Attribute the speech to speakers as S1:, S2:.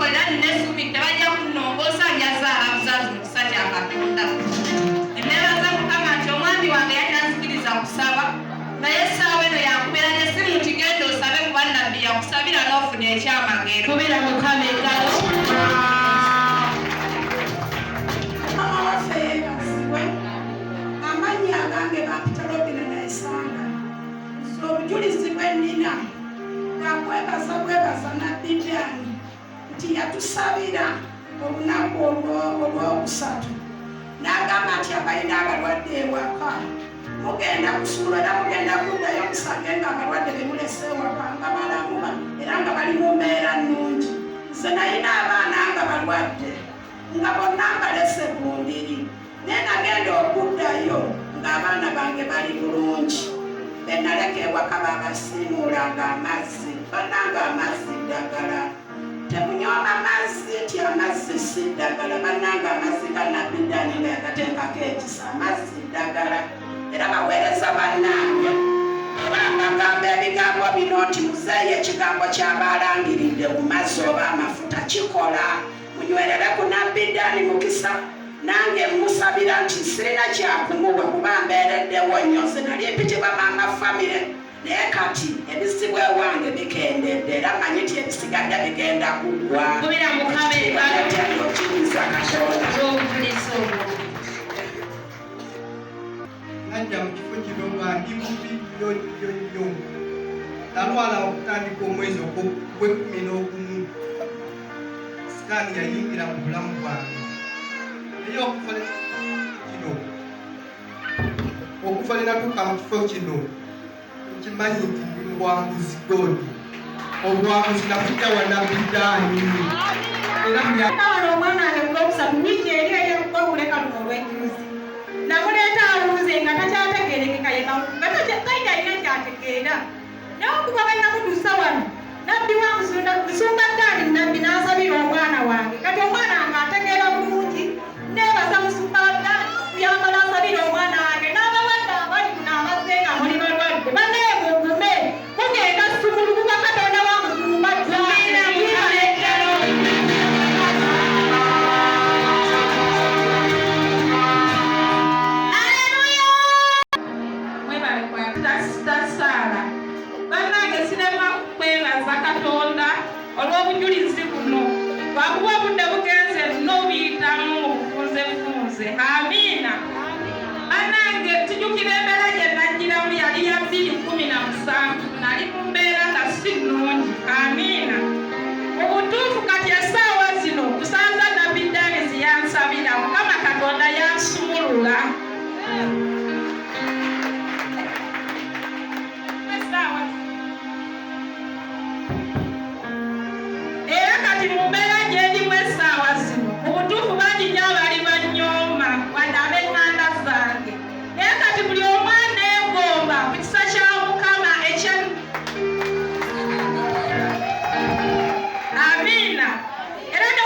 S1: bamukolera nnesubi tebajja kunnongoosa njazaala buzazi mu kisa kya Katonda. Nebaza Mukama nti omwami wange yatanzikiriza kusaba naye essaawa eno yankubeera n'essimu nti genda osabe kuba nnabbi yakusabira n'ofuna ekyamagero. Kubira Mukama engalo.
S2: Mama waffe yeebazibwe. Amannya agange Bapitologina Naisanga. Obujulizi bwe nnina nga bwebaza Nabbi Dani nti yatusabira olunaku olwokusatu n'agamba nti abalina abalwadde ewaka mugenda kusuula era mugenda kuddayo musange nga abalwadde bemulese ewaka nga balamuba era nga bali mu mbeera nnungi. Nze nalina abaana nga balwadde nga bonna mbalese ku ndiri naye nagenda okuddayo ng'abaana bange bali bulungi. Benaleka ewaka babasiimuulanga amazzi bannanga amazzi ddagala. Temunyooma amazzi nti amazzi si ddagala. Bannanga amazzi ga Nabbi Dani nga yagateekako ekisa amazzi ddagala. Era baweereza bannange bagamba ebigambo bino nti muzeeyo ekigambo ky'abalangiridde ku mazzi oba amafuta kikola. Munywerere ku Nabbi Dani mukisa. Nange musabira nti sirina kyakumuwa kuba mbeereddewo nnyo. Nze nali mpitibwa Mama Family naye kati ebizibu ewange bikendedde era manyi nti ebisigadde bigenda kuggwa.
S1: Kubira Mukama engalo.
S2: Okiriza Katonda.
S3: Najja mu kifo kino nga ndi mubi nnyo nalwala okutandika omwezi ogw'ekumi sitaani yayingira mu bulamu bwange. Naye okufa linatuuka mu kifo kino nkimanyi nti ndi muwanguzi godi. Obuwanguzi nafudde wa Nabbi Dani.
S4: Wano omwana wange Olwokusatu wiiki eri ey'okuba okuleka luno olw'enjuzi namuleeta aluuze nga takyategeerekeka nga taita alina kyategeera naye okuba bannamutuusa wano Nabbi wangu Nsumba Dani Nabbi n'asabira omwana wange kati omwana wange ategeera bulungi. Neebaza Nsumba Dani yamala asabira omwana wange n'abalwadde abali kuno amazze nga muli balwadde bannaye mugume mugenda sumulukuka Katonda wangu Nsumba Dani.
S1: Katonda olw'obujulizi buno lwakuba obudde bugenze n'obuyitamu obufunzefunze. Amiina. Bannange tujjukira embeera gye najjiramu yali ya 2017 nali mu mbeera nga si nnungi. Amiina. Mu butuufu kati essaawa zino kusanza Nabbi Dani ziyansabira Mukama Katonda yansumulula. Era kati mu mbeera gye ndimu essaawa zino mu butuufu bangi nnyo abali bannyooma wadde ab'eŋŋanda zange. Naye kati buli omu aneegomba ku kisa kya Mukama ekya Amiina. Era ne